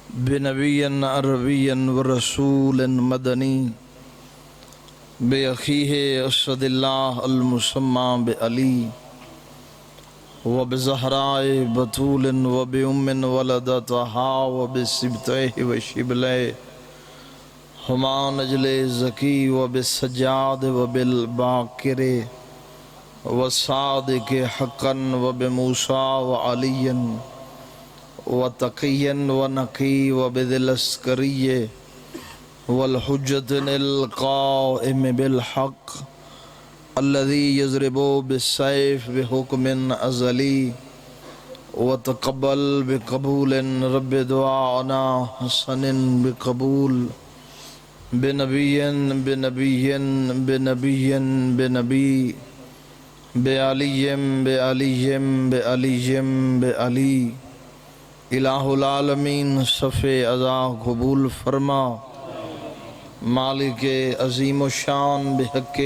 بنبي عربي ورسول مدني بأخيه أسد الله المسمى بألي وبزهراء بتول وبأم ولدتها وبسبتيه وشبليه هما نجل زكي وبالسجاد وبالباكر والصادق حقا وبموسى وعلي وتقيا ونقي وبذي العسكري والحجة القائم بالحق الذي يضرب بالسيف بحكم أزلي وتقبل بقبول رب دعانا حسن بقبول بنبي بنبي بنبي بنبي بعلي بعلي بعلي بعلي الہ العالمین صفِ عزا قبول فرما مالک عظیم و شان بحق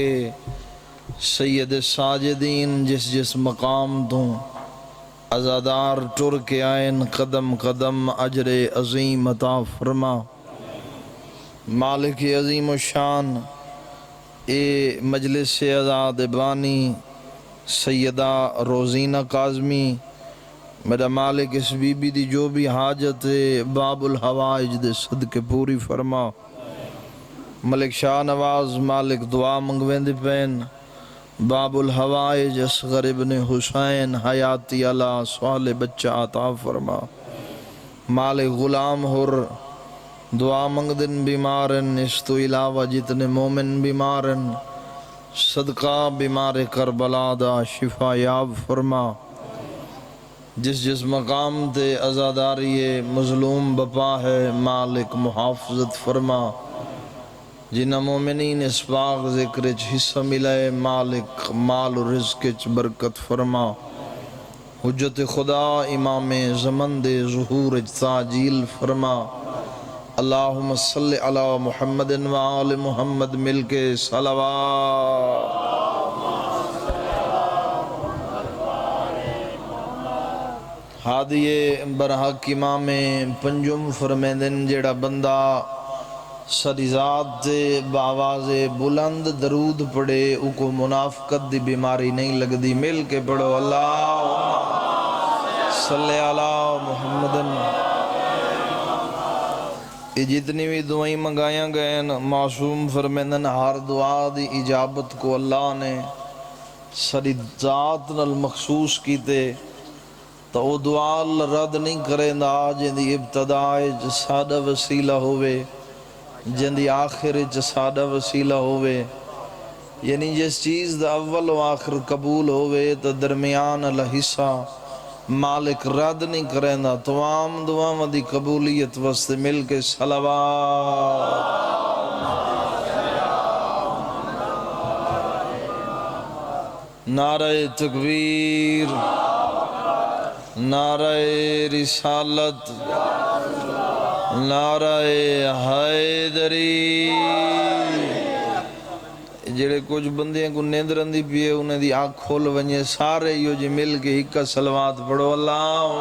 سید ساجدین جس جس مقام تو عزادار ٹر کے آئین قدم قدم اجر عظیم عطا فرما مالک عظیم و شان اے مجلس عزاد بانی سیدہ روزینہ کاظمی میرا مالک اس بی بی دی جو بھی حاجت ہے باب الحوائج دے صدقے پوری فرما ملک شاہ نواز مالک دعا منگوین دی پین باب الحوائج اصغر ابن حسین حیاتی اللہ سوال بچہ عطا فرما مالک غلام حر دعا منگ دن بیمارن اس تو علاوہ جتنے مومن بیمارن صدقہ بیمار کربلا دا شفا یاب فرما جس جس مقام تے عزاداری مظلوم بپا ہے مالک محافظت فرما جنہ مومنین اس باغ ذکر حصہ ملائے مالک مال و رزق برکت فرما حجت خدا امام زمن دے ظہور تعجیل فرما اللہم صلی علی محمد و آل محمد مل کے صلوات ہادیے برحق امام پنجم فرمیدن جیڑا بندہ سری ذات دے باواز بلند درود پڑے او کو منافقت دی بیماری نہیں لگ دی مل کے پڑھو اللہم صلی علی محمد یہ جتنی بھی دعائیں منگائیاں گئے معصوم فرمیدن ہر دعا دی اجابت کو اللہ نے سری ذات نال مخصوص کیتے تو وہ دعا اللہ رد نہیں کریں دا جن دی ابتدائی جسادہ وسیلہ ہوئے جن دی آخر جسادہ وسیلہ ہوئے یعنی جس چیز دا اول و آخر قبول ہوئے تو درمیان اللہ حصہ مالک رد نہیں کریں دا تمام دعا دی قبولیت وسط مل کے صلوات نعرہ تکبیر نعرہ رسالت نعرہ حیدری جڑے کچھ بندیاں کو نیند رندی پیئے انہیں دی آنکھ کھول ونجے سارے یو جی مل کے ہکا صلوات پڑھو اللہم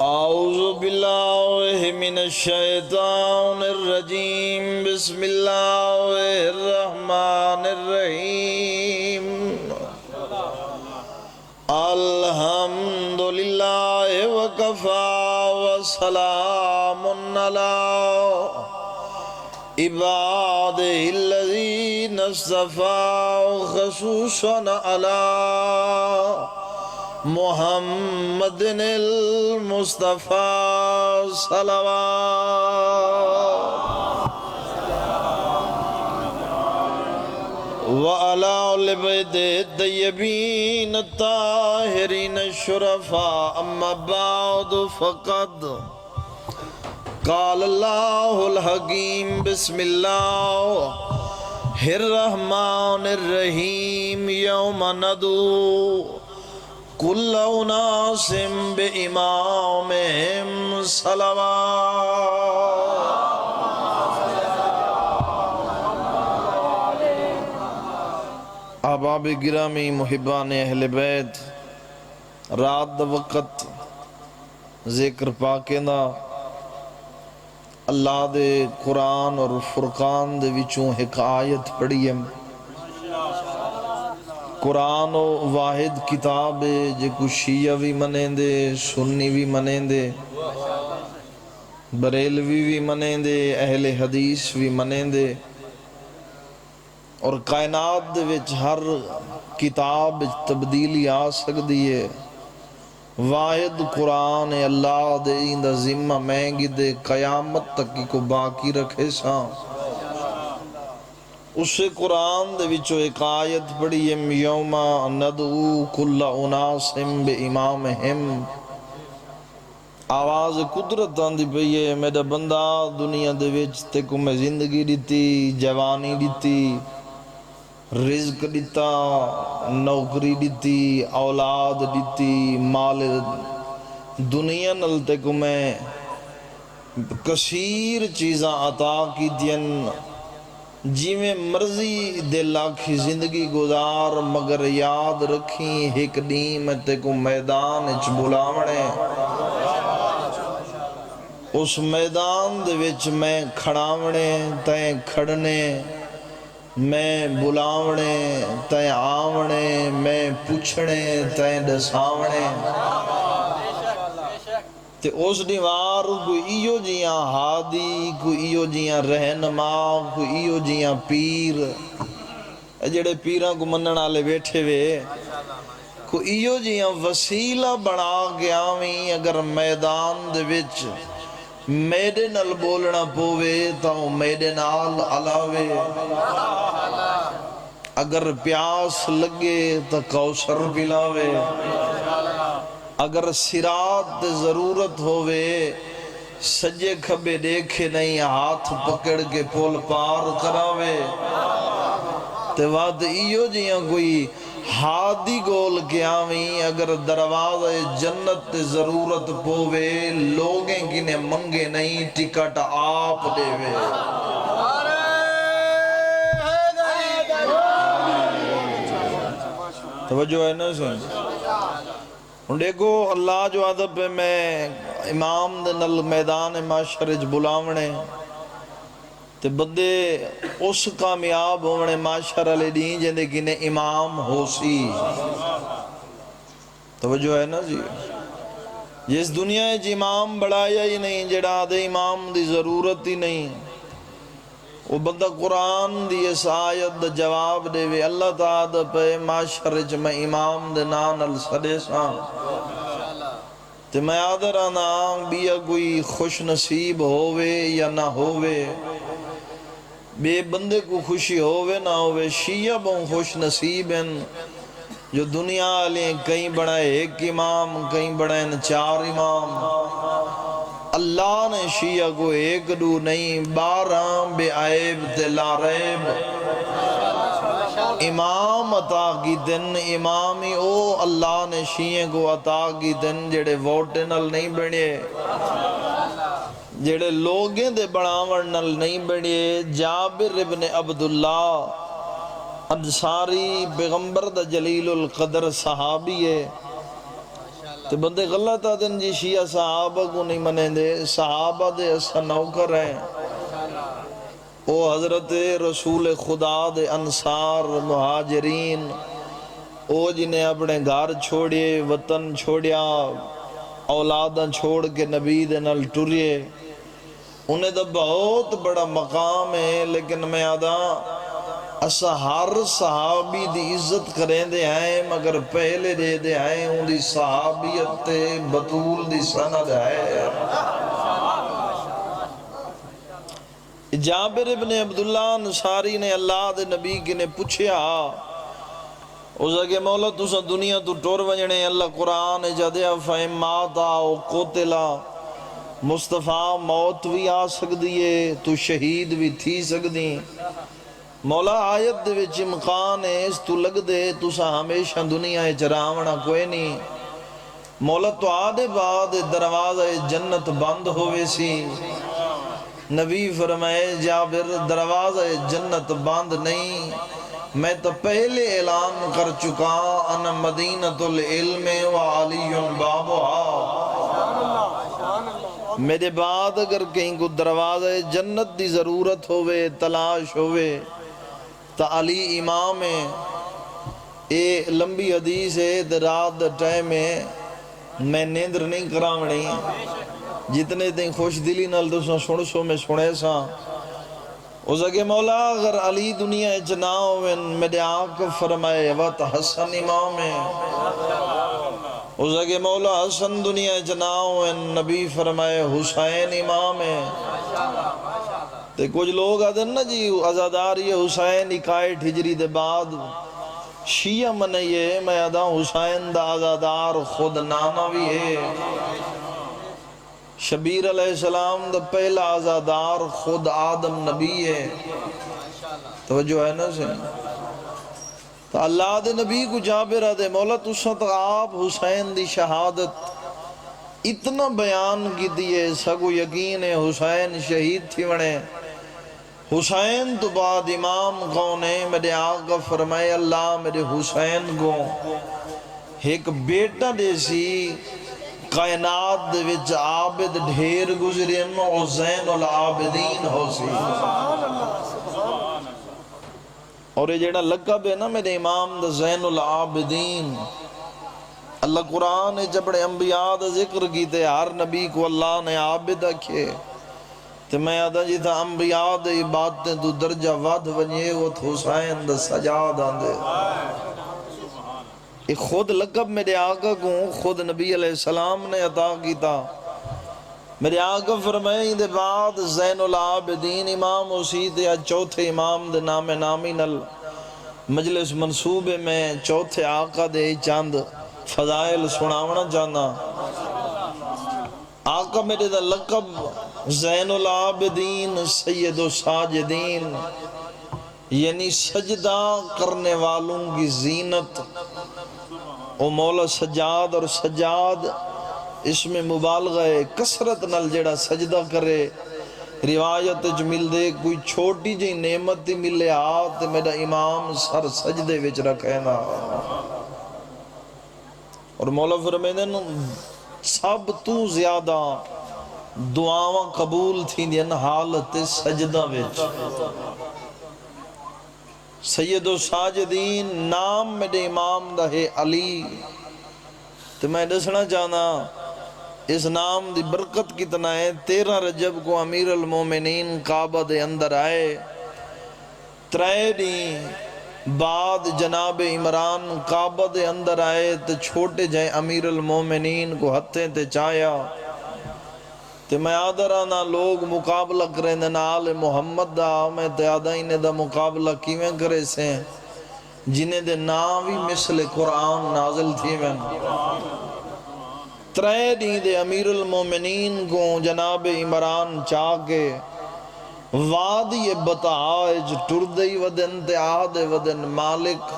اعوذ باللہ من الشیطان الرجیم بسم اللہ الرحمن الرحیم الحمدللہ وکفا وسلام علی عبادہ الذین اصطفى خصوصا علی محمد المصطفى صلوات وعلى آل بیت الطیبین الطاہرین الشرفاء اما بعد فقد قال اللہ الحکیم بسم اللہ الرحمن الرحیم یوم ندعو کل اناس بامامہم صلوات احباب گرامی محبان اہل بیت رات دا وقت ذکر پاکیں دا اللہ دے قرآن اور فرقان دے وچوں ایک آیت پڑھی ہے۔ قرآن و واحد کتاب ہے جے کو شیعہ بھی منیں دے، سنی بھی منیں دے، بریلوی بھی منیں دے، اہل حدیث بھی منیں دے، اور کائنات دے وچ ہر کتاب تبدیلی آ سکتی ہے۔ واحد قرآن اللہ دے اندہ ذمہ مہنگی دے قیامت تک کو باقی رکھے ساں۔ اس قرآن دے وچو ایک آیت پڑھی ہے، یوم ندعو کل اناس بامامہم۔ آواز قدرت آندی پئی ہے، میرا بندہ دنیا دے وچ تے کو میں زندگی دیتی، جوانی دیتی، رزق دیتا، نوکری دیتی، اولاد دیتی، مال دنیا نلتے کو میں کثیر چیزاں عطا کی دین، جی میں مرضی دے لاکھی زندگی گزار، مگر یاد رکھیں ایک دین میں تے کو میدان اچ بلاونے، اس میدان دے وچ میں کھڑاونے تائیں کھڑنے، میں بلاونے تائیں آونے، میں پوچھنے تائیں دساونے۔ تے اس دیوار کو ایو جیاں ہادی، کو ایو جیاں رہنما، کو ایو جیاں پیر، جڑے پیراں کو منن آلے بیٹھے وے، کو ایو جیاں وسیلہ بنا گیا میں اگر میدان دے وچ میرے نال بولنا پوے تو میرے نال علاوے، اگر پیاس لگے تو کوثر پلاوے، اگر صراط ضرورت ہووے سجے کھبے دیکھے نہیں ہاتھ پکڑ کے پول پار کراوے، تے وعد ایو جیاں کوئی ہادی گول قیامی اگر دروازہ جنت ضرورت پووے لوگیں کنے منگے نہیں ٹکٹ آپ دے وے۔ توجہ ہے نا سن دیکھو اللہ جو عدب ہے، میں امام دے نل میدان معاشرج بلاونے تے بندے اس کامیاب ہونے معاشر علی دین جندے کنے امام ہو سی۔ توجہ ہے نا جی، جس دنیا ہے امام بڑھایا ہی نہیں، جڑا دے امام دی ضرورت ہی نہیں، وہ بندہ قرآن دی اس آیت دا جواب دے وے اللہ تعالیٰ پہ معاشرج میں امام دے نان الصدے ساں، تے میں آدھر آنا بیا کوئی خوش نصیب ہووے یا نہ ہووے، بے بندے کو خوشی ہووے نہ ہووے، شیعہ بہن خوش نصیب ہیں جو دنیا علیہ کہیں بڑھائے ایک امام، کہیں بڑھائے 4 امام، اللہ نے شیعہ کو ایک دو نہیں 12 بے عیب تے لا ریب امام عطا کی دن، امامی او اللہ نے شیعہ کو عطا کی دن، جڑے ووٹے نل نہیں بڑھے، جڑے لوگیں دے بڑھاون نل نہیں بڑھے۔ جابر ابن عبداللہ انصاری پیغمبر دا جلیل القدر صحابی ہے، تے بندے غلط آدن جی شیعہ صحابہ کو نہیں منیں دے، صحابہ دے اسا نوکر ہیں، او حضرت رسول خدا دے انصار مہاجرین، او جنہیں اپنے گھر چھوڑے، وطن چھوڑیا، اولاداں چھوڑ کے نبی دے نال ٹریے، انہیں دا بہت بڑا مقام ہے، لیکن میں آدھا اسا ہر صحابی دی عزت کریں دے ہیں، مگر پہلے دے دے ہیں ان دی صحابیت بطول دی سند ہے۔ جابر ابن عبداللہ انصاری نے اللہ دے نبی کی نے پوچھیا، اس اگے مولا تُسا دنیا تو ٹور ونجنے، اللہ قرآن جدیا فہم ماتا او قتلا، مصطفیٰ موت بھی آ سکتی ہے، تو شہید بھی تھی سکتی، مولا آیت دے وچ امکان ہے اس تو لگ دے تُسا ہمیشہ دنیا چراونا کوئی نہیں، مولا تو آدھے بعد دروازہ جنت بند ہوئے سی، نبی فرمائے جابر دروازہ جنت بند نہیں، میں تو پہلے اعلان کر چکا ان مدینۃ العلم و علی بابها۔ میرے بعد اگر کہیں کو دروازہ جنت دی ضرورت ہوئے، تلاش ہوئے تو علی امام ہے۔ اے لمبی حدیث ہے، رات دا ٹائم ہے، میں نیندر نہیں کراوڑی، جتنے دن خوش دلی نال دوسرا سن سو میں سنے سا۔ اس اگے مولا اگر علی دنیا نہ ہوئے، میرے آقا فرمائے وقت حسن امام ہے۔ اس اگے مولا حسن دنیا نہ ہوئے، نبی فرمائے حسین امام ہے۔ تے کچھ لوگ آدھے نا جی عزاداری حسین 61 ہجری دے بعد شیعہ منائیے، میں آدھا حسین دا عزادار خود نانا بھی ہے۔ شبیر علیہ السلام دا پہلا عزادار خود آدم نبی ہے۔ توجہ ہے نا سے تو اللہ دے نبی کو جابر دے مولا تُسا تو آپ حسین دی شہادت اتنا بیان کی دیئے، سگو یقین ہے حسین شہید تھی وڑے۔ حسین تو بعد امام کون ہے؟ میرے آقا فرمائے اللہ میرے حسین کو ایک بیٹا دیسی کائنات دے وچ عابد ڈھیر گزرین اور زین العابدین ہو سی۔ اور یہ جیڑا لقب ہے نا میرے امام دا زین العابدین، اللہ قرآن نے جبڑے انبیاء دا ذکر کیتے ہر نبی کو اللہ نے عابد رکھے، تو میں آدھا جی تھا انبیاء دے باتیں تو درجہ ود ونجے وہ حسین دا سجاد آندے۔ ایک خود لقب میرے آقا کو خود نبی علیہ السلام نے عطا کیتا۔ میرے آقا فرمائے دے بعد زین العابدین امام اسی دے چوتھے امام دے نام نامی نل مجلس منصوبے میں چوتھے آقا دے چاند فضائل سناونا جانا۔ آقا میرے دا لقب زین العابدین سید و ساجدین، یعنی سجدہ کرنے والوں کی زینت۔ او مولا سجاد، اور سجاد اس میں مبالغہ ہے، کثرت نل جڑا سجدہ کرے۔ روایت جو مل دے کوئی چھوٹی جی نعمت دی ملے آت میرا امام سر سجدے وچ رکھے نا۔ اور مولا فرمیدن سب تو زیادہ دعاواں قبول تھی دین حالت سجدہ وچ۔ سید و ساجدین نام میرے امام دا ہے علی، تو میں دسنا چاہنا اس نام دی برکت کتنا ہے۔ 13 رجب کو امیر المومنین کعبہ دے اندر آئے، 3 دن بعد جناب عمران کعبہ دے اندر آئے تو چھوٹے جائیں امیر المومنین کو ہتھیں تے چایا، تو میں آدھرانا لوگ مقابلہ کریں دے نال محمد دا، میں تیادہ انہیں دا مقابلہ کیویں کرے سے جنہیں دے ناوی مثل قرآن نازل تھی میں۔ 3 دن دے امیر المومنین کو جناب عمران چاہ کے وادی بتاج ٹردئی ودن تے آدھے ودن مالک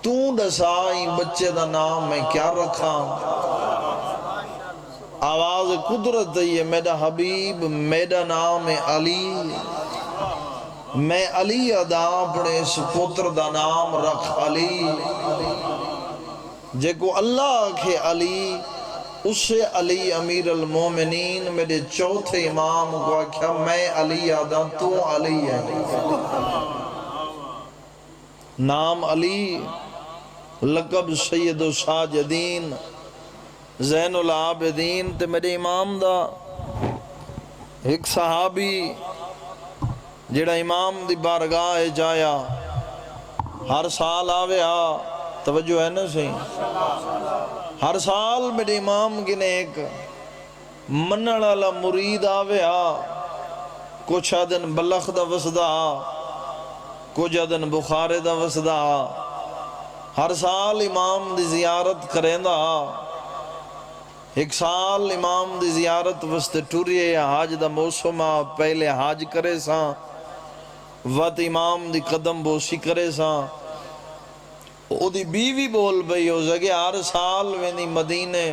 تو دسائی بچے دا نام میں کیا رکھا؟ آواز قدرت ہے میرا حبیب میرا نام علی، میں علی ادا اپنے اس پتر دا نام رکھ علی۔ جے کو اللہ کے علی اسے علی امیر المومنین میرے چوتھے امام کو کیا میں علی ادا تو علی ہے۔ نام علی، لقب سید و ساجدین زین العابدین۔ تے میرے امام دا ایک صحابی جڑا امام دی بارگاہ جایا ہر سال آویا، توجہ ہے نا صحیح، ہر سال میرے امام کی نے ایک منن والا مرید آویا، کچھ آدن بلخ دا وسدا، کچھ آدن بخارے دا وسدا، ہر سال امام دی زیارت کریں دا۔ ایک سال امام دی زیارت وستے ٹوریے حاج دا موسمہ پہلے حاج کرے ساں، وقت امام دی قدم بوسی کرے ساں، او دی بیوی بول بھئی ہو سکے ہر سال وینی مدینے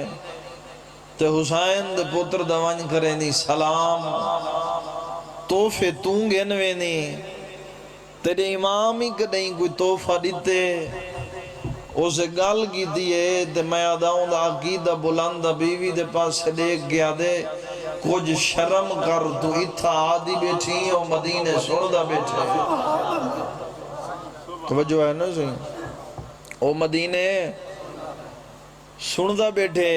تے حسین دے پتر دوان کریں دی سلام توفے تونگن وینی تیرے امام ہی کدیں کوئی تحفہ دیتے اسے گل کی دیئے تے میں آدھاؤں دا عقیدہ بلند بیوی دے پاس سے دیکھ گیا دے کچھ شرم کر تو اتھا آدھی بیٹھی اور مدینے سردہ بیٹھے توجہ ہے نا سی او مدینے سردہ بیٹھے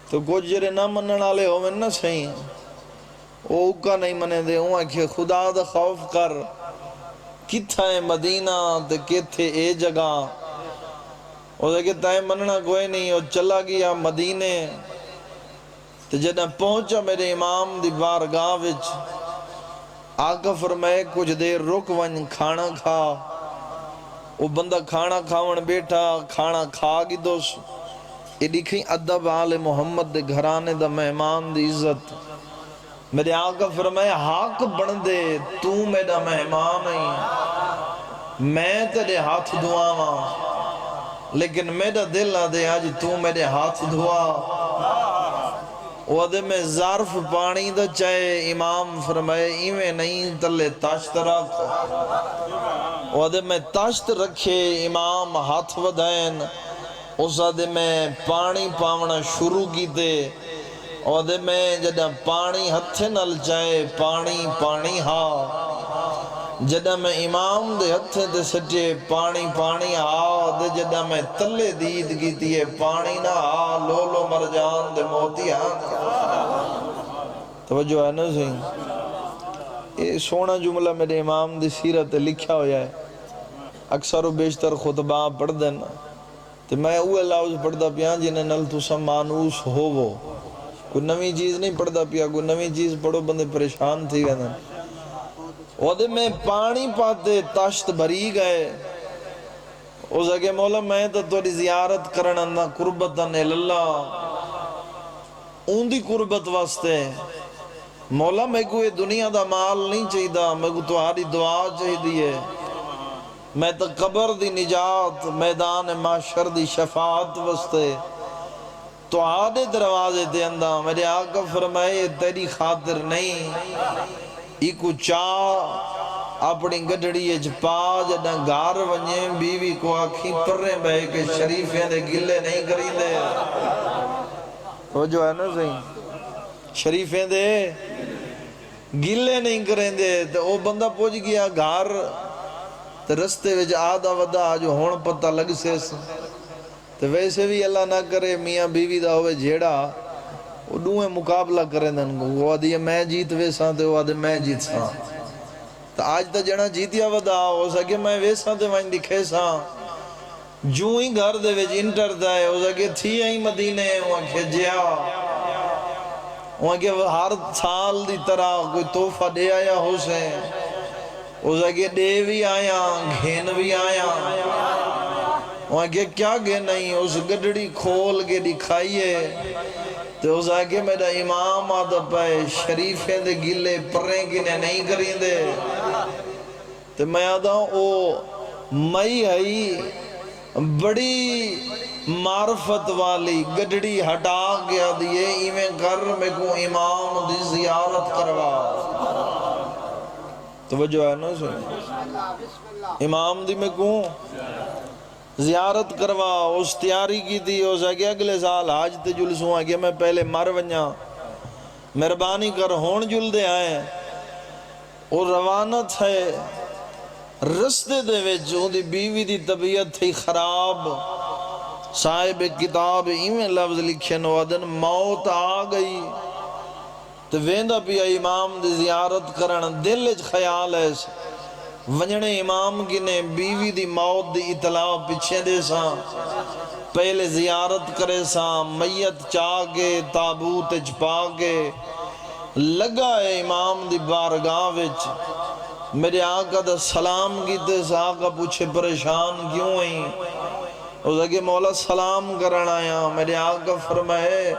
تو کچھ جرے نہ منن آلے ہو میں نہ سہی او اوکا نہیں منے دے ہوں کہ خدا دا خوف کر کتھا ہے مدینہ تے کتھے اے جگہ او دے کہ تائیں مننا کوئی نہیں اور چلا گیا مدینے تے جنہ پہنچا میرے امام دی بارگاہ وچ آقا فرمائے کچھ دیر رک ون کھانا کھا وہ بندہ کھانا کھاون بیٹھا کھانا کھا گی دوست یہ دیکھیں ادب آل محمد دے گھرانے دا مہمان دی عزت میرے آقا فرمائے حق بن دے تو میرا مہمان نہیں میں تیرے ہاتھ دعا ماں لیکن میرا دل نہ دے آج تو میرے ہاتھ دعا وعدے میں ظرف پانی دا چاہے امام فرمائے ایویں نہیں تلے تاشت رکھ وعدے میں تاشت رکھے امام ہاتھ ودائن اس وعدے میں پانی پاونا شروع کی دے وعدے میں جدہ پانی ہتھے نل چاہے پانی پانی ہاں جدہ میں امام دے ہتھے دے سٹے پانی پانی ہاں دے جدہ میں تلے دید کی تیے پانی نہ ہاں لولو مرجان دے موتی ہاں توجہ ہے نا سہی یہ سونا جملہ میرے امام دی سیرت لکھا ہو جائے اکثر و بیشتر خطبہ پڑھ دینا تو میں اوہ لفظ پڑھدا پیا جنہیں نل تو سم مانوس ہو وہ کوئی نوی چیز نہیں پڑھدا پیا کوئی نوی چیز پڑھو بندے پریشان تھی گئے وعدے میں پانی پاتے تاشت بھری گئے او زگے مولا میں تو توڑی زیارت کرنا قربتاً اللہ اون دی قربت واسطے مولا میں کوئی دنیا دا مال نہیں چاہی دا میں کو تمہاری دعا چاہی دیئے میں تو قبر دی نجات میدان معاشر دی شفاعت واسطے تو آدھے دروازے دے اندہ میرے آقا فرمائے تیری خاطر نہیں ایکو چاہ اپنی گڑڑی اجپا جدہ گار ونجیں بیوی کو آکھی پرے بے کہ شریفیں دے گلے نہیں کریں دے وہ جو ہے نا صحیح شریفیں دے گلے نہیں کریں دے تو وہ بندہ پوچھ گیا گھر تو رستے وچ آدھا ودا جو ہون پتہ لگ سیس تو ویسے بھی اللہ نہ کرے میاں بیوی دا ہوئے جھیڑا وہ دوئے مقابلہ کریں دن کو وہ آدھی میں جیت ویساں تے وہ آدھی میں جیت ساں تو آج تا جنا جیتیا ودا ہو سکے میں ویساں تے وائن دکھے ساں جو ہی گھر دے ویج انٹر دائے ہو سکے تھی ہی مدینے وہاں کھجیا وہاں کہ ہر سال دی طرح کوئی تحفہ دے آیا ہو سے ہو سکے دے بھی آیا گھین بھی آیا وہاں کہ کیا گے نہیں اس گڑڑی کھول کے دکھائیے تو اس آگے میرا امام آدھا پائے شریفیں دے گلے پریں کنے نہیں کریں دے تو میں آدھا ہوں او مئی ہے بڑی معرفت والی گڑڑی ہٹا گیا دیئے ایمیں کر میں کو امام دی زیارت کروا توجہ ہے نا سوئی امام دی میں کو زیارت کروا اس تیاری کی تھی اس آگے اگلے سال حاج تے جلسوں آگے میں پہلے مر ونیا مہربانی کر ہون جل دے آئے اور روانت ہے رستے دے وچ دی بیوی دی طبیعت تھی خراب صاحب کتاب ایمیں لفظ لکھے نوادن موت آ گئی تو ویندہ پیا امام دی زیارت کرن دل اچ خیال ہے ونجنے امام کی نے بیوی دی موت دی اطلاع پچھے دے ساں پہلے زیارت کرے ساں میت چاہ کے تابوت اچپا کے لگا ہے امام دی بارگاہ وچ میرے آقا دا سلام کیتے سا آقا پوچھے پریشان کیوں ہیں اس لگے مولا سلام کرنا آیا میرے آقا فرمائے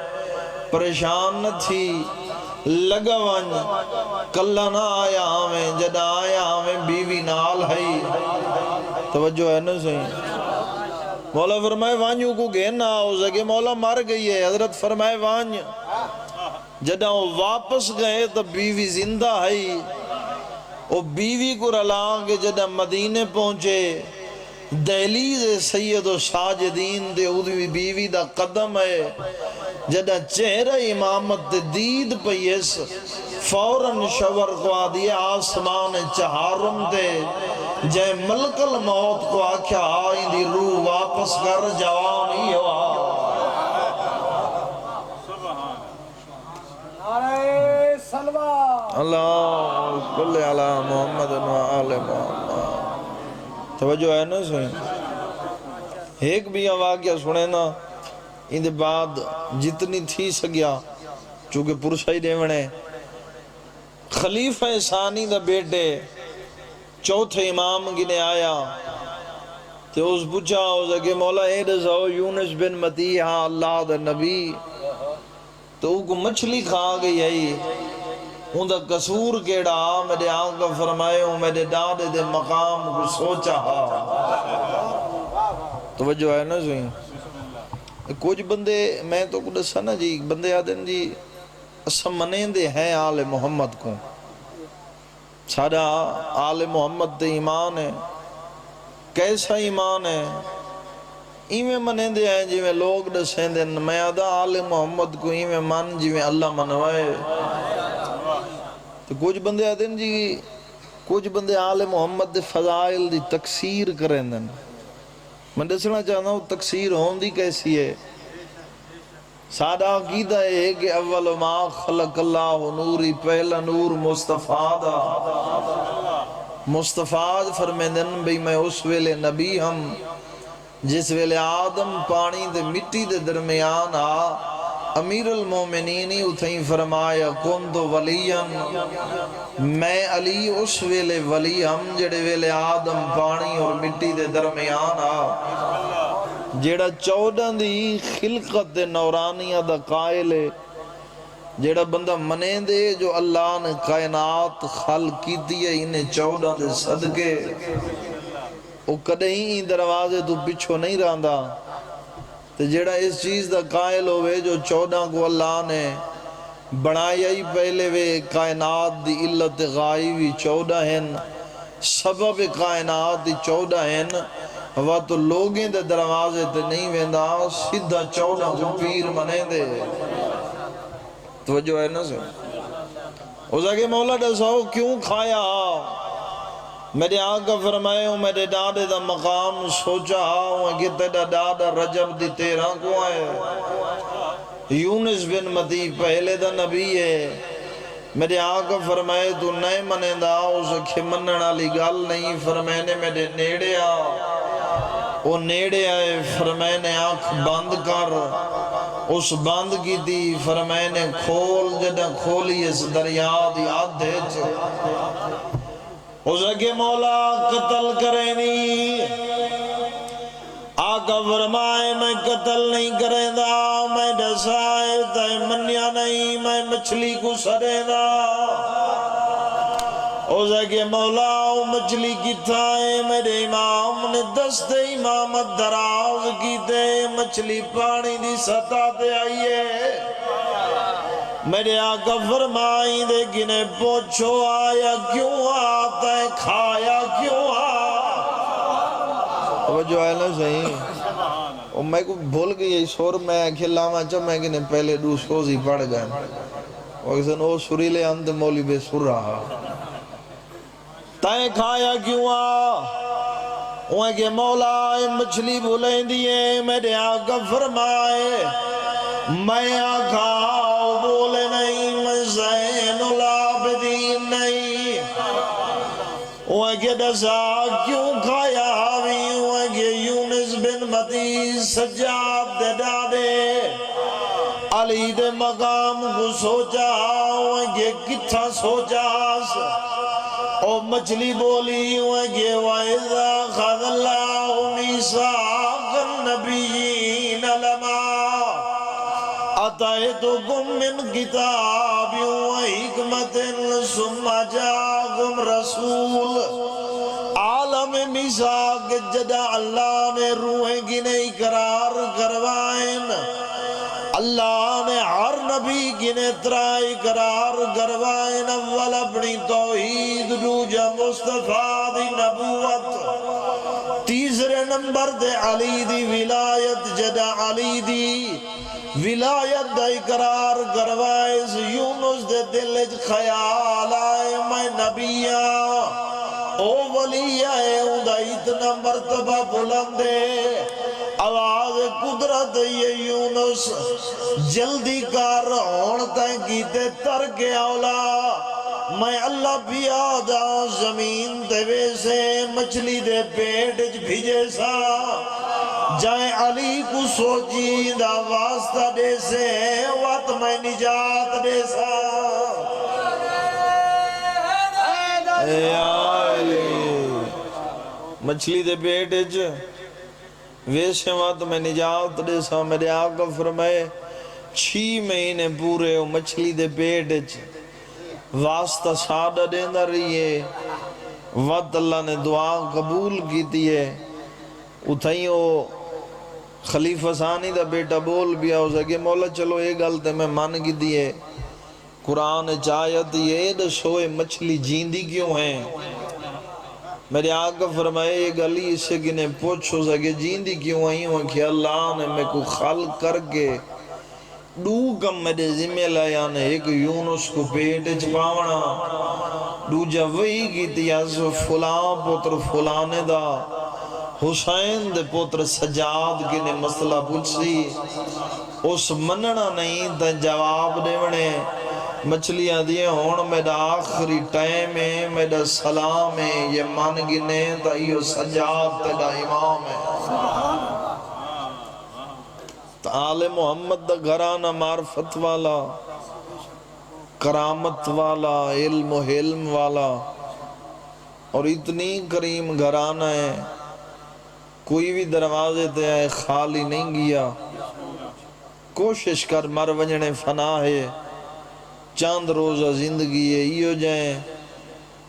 پریشان نہ تھی لگا وانج کلہ نہ آیا ہمیں جدا آیا ہمیں بیوی نال ہے توجہ ہے نا صحیح مولا فرمائے وانجوں کو گھینا ہو سکے مولا مر گئی ہے حضرت فرمائے وانج جدا وہ واپس گئے تو بیوی زندہ ہے وہ بیوی کو رلا کے جدہ مدینے پہنچے دہلیز سید و ساجدین دے ادوی بیوی دا قدم ہے جدہ چہرہ امامت دید پیس فوراً شور کو آدھئے آسمان چہارم دے جائے ملک الموت کو آکھا آئیں دی روح واپس کر جوانی ہوا نعرہ سلوات اللہ صلی علی محمد و آل محمد توجہ ہے نا سوئیں ایک بھی واقعہ سنے نا ان دے بعد جتنی تھی سگیا چونکہ پرشائی دیونے خلیفہ ثانی دا بیٹے چوتھے امام گنے آیا تو اس پوچھا اس کہ مولا اے رضاؤ یونس بن متیحہ اللہ دا نبی تو کو مچھلی کھا گئی ہے ان دا قصور کیڑا میرے آقا فرمائے ہوں میرے ڈاڈے دے مقام کو سوچا توجہ ہے نا سوئیں کچھ بندے میں تو کچھ دسا نا جی بندے آدھیں جی اسم منیندے ہیں آل محمد کو سارا آل محمد دے ایمان ہے کیسا ایمان ہے ایویں منیندے ہیں جی میں لوگ دسیں دے میں آدھا آل محمد کو ایویں من جی میں اللہ منوائے تو کچھ بندے آدھیں جی کچھ بندے آل محمد دے فضائل دی تکسیر کریں دیں میں دسنا چاہتا ہوں تکسیر ہوندی کیسی ہے سادہ عقیدہ ہے کہ اول ما خلق اللہ نوری پہلا نور مصطفیٰ دا مصطفیٰ فرمیدن بھی میں اس ویلے نبی ہم جس ویلے آدم پانی دے مٹی دے درمیان امیر المومنین اتھیں فرمایا کن تو ولین میں علی اس ویلے ولی ہم جڑے ویلے آدم پانی اور مٹی دے درمیان جڑا 14 دی خلقت دے نورانیہ دا قائل ہے جڑا بندہ منے دے جو اللہ نے کائنات خلق کی دیئے انہیں 14 دے صدقے وہ کدہیں دروازے تو پچھو نہیں راندہ تو جڑا اس چیز دا قائل ہوئے جو 14 کو اللہ نے بنایا ہی پہلے وے کائنات دی علت غائبی 14 ہیں سبب کائنات دی 14 ہیں وہ تو لوگیں دے دروازے تے نہیں ویندہ سیدھا 14 کو پیر منے دے توجہ ہے نا سے اس آگے مولا دساؤ کیوں کھایا میرے آقا فرمائے ہوں میرے ڈاڈے دا مقام سوچا ہوں کہ تیرا ڈاڈا رجب دی 13 کو آئے یونس بن متی پہلے دا نبی ہے میرے آقا فرمائے تو نئے منے دا اسے کھمنن علی گل نہیں فرمائے نے میرے نیڑے وہ نیڑے آئے فرمائے نے آنکھ بند کر اس بند کی دی فرمائے نے کھول جدہ کھولی اس دریا دی آدھے اس کے مولا قتل کرینی آقا فرمائے میں قتل نہیں کریں دا میں ڈسائے دائیں منیا نہیں میں مچھلی کو سرے دا اس کے مولا مچھلی کی تھائے میرے امام نے دست امامت دراز کی دے مچھلی پانی دی سطح دے آئیے میرے آقا فرمائی دے گنے پوچھو آیا کیوں آتا ہے کھایا کیوں وہ جو ہے نا صحیح اور میں کو بھول گئی ہے سور میں کھلاما چا میں گنے پہلے دو سوزی پڑ گئے اور کسن او سریلے اندھ مولی بے سر رہا تائیں کھایا کیوں وہاں کے مولا مچھلی بھولیں دیئے میرے آقا فرمائے میں آقا بولے نہیں میں زین العابدین نہیں وہاں کے دسا کیوں کھایا وہاں کے یونس بن متی سجاد دے ڈاڑے علی دے مقام کو سوچا وہاں کے کتھا سوچا او مچھلی بولی وگے وَإِذَا خَذَ اللَّهُ مِيثَاقَ النَّبِيِّينَ لَمَا أَتَيْتُكُم مِّن كِتَابٍ وَحِكْمَةٍ ثُمَّ جَاءَكُمْ رَسُولٌ عالم میثاق جدہ اللہ نے روحیں کی نہیں قرار کروائیں اللہ نے ہر نبی گنے ترائی قرار گروائن اول اپنی توحید دوجہ مصطفیٰ دی نبوت تیسرے نمبر دے علی دی ولایت جدہ علی دی ولایت دا اقرار گروائز یونس دے دلج خیال آئے میں نبیاں او ولی آئے اندہ اتنا مرتبہ بلندے آواز قدرت یہ یونس جلدی کار ہونتا گیتے تر کے اولا میں اللہ بھی آدھا زمین دے سے مچھلی دے پیٹ بھیجے سا جائیں علی کو سوچی دا واسطہ دے سے وقت میں نجات دے سا اے علی مچھلی دے پیٹ ویسے وقت میں نجات دے سا میرے آقا فرمائے 6 مہینے پورے ہو مچھلی دے پیٹ واسطہ سادہ دیندہ رہی ہے وقت اللہ نے دعا قبول کی تھی ہے اتھائیں ہو خلیفہ ثانی دا بیٹا بول بھی آؤ سکے مولا چلو ایک غلط میں مان کی دی ہے قرآن چاہیت یہ دسوئے مچھلی جیندی کیوں ہیں میرے آقا فرمائے ایک علی اس سے کنے پوچھو سکے جیندی کیوں آئی ہوں کہ اللہ نے میں کو خلق کر کے دو کم میرے ذمہ لائیانے ایک یونس کو پیٹ چپاونا دو جا وہی کی تیاز فلان پتر فلانے دا حسین دے پتر سجاد کنے مسئلہ پوچھی اس مننا نہیں تا جواب دیونے مچھلیاں دیئے ہون میرا آخری ٹائم ہے میرا سلام ہے یہ مان گنے تا یہ سجاد تیرا امام ہے آل محمد دا گھرانہ معرفت والا کرامت والا علم و حلم والا اور اتنی کریم گھرانہ ہے کوئی بھی دروازے تے آئے خالی نہیں گیا کوشش کر مر ونجنے فنا ہے چاند روزہ زندگی ہے ایو جائیں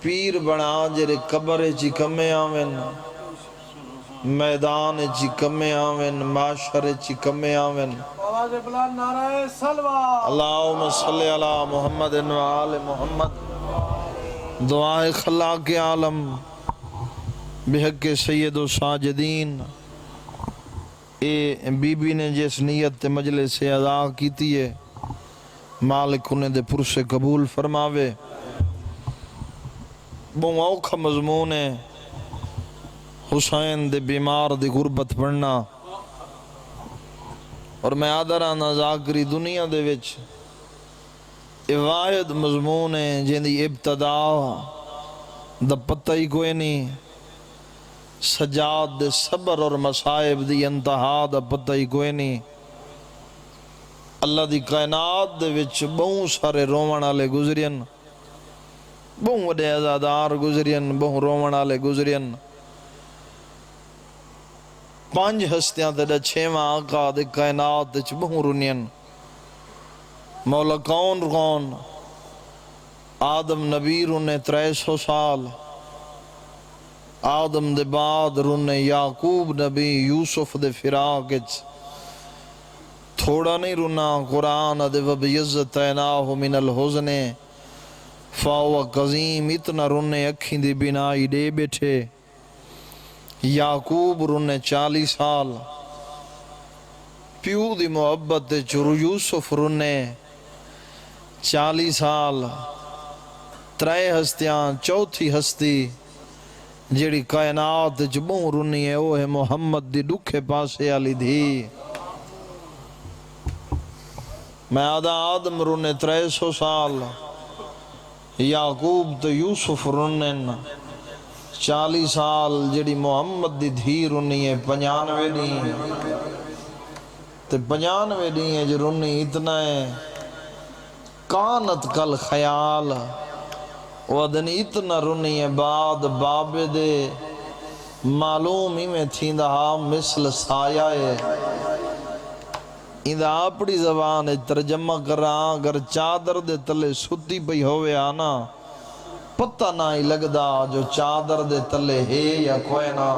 پیر بنا جرے قبر چی کمے آمین میدان چی کمے آمین معاشر چی کمے آمین آواز بلند نعرہ سلوات اللہم صلی علی محمد و آل محمد دعائے خلاق عالم بحق سید و ساجدین اے بی بی نے جس نیت مجلس سے ادا کیتی ہے مالک انہیں دے پرسے قبول فرماوے بہن اوکھا مضمون ہے حسین دے بیمار دے غربت پڑھنا اور میں آدھرانا ذاکری دنیا دے وچ واحد مضمون ہے جن دی ابتدا دا پتہ ہی کوئی نہیں سجاد دے صبر اور مصائب دی انتہا دا پتہ ہی کوئی نہیں اللہ دی کائنات دے وچ بہت سارے رومن آلے گزرین بہت وڈے ازادار گزرین بہت رومن آلے گزرین 5 ہستیاں تے 6واں آقا دے کائنات دے بہت رونین مولا کون آدم نبی رونے 300 سال آدم دے بعد رونے یعقوب نبی یوسف دے فراقچ تھوڑا نہیں رونا قرآن دے وَبِيَزَّتَيْنَاهُ مِنَ الْحُزْنِ فَاوَ قَزِيم اتنا رونے اکھیں دی بنائی دے بیٹھے یعقوب رونے 40 سال پیو دی محبت چرو یوسف رونے 40 سال 3 ہستیاں چوتھی ہستی جیڑی کائنات جبوں رونی ہے وہ ہے محمد دی دکھے پاسے علی دھی میں آدم رونے 300 سال یعقوب تو یوسف رونے 40 سال جیڑی محمد دی دھی رونی ہے 95 نہیں تے 95 نہیں ہے جو رونی اتنا ہے کانت کل خیال ودن اتنا رونی ہے بعد بابے دے معلوم ہی میں تھیں دہا مثل سایہ ہے اندھا اپڑی زبان ترجمہ کر رہا اگر چادر دے تلے ستی پئی ہوئے آنا پتہ نہ ہی لگدا جو چادر دے تلے ہے یا کوئی نہ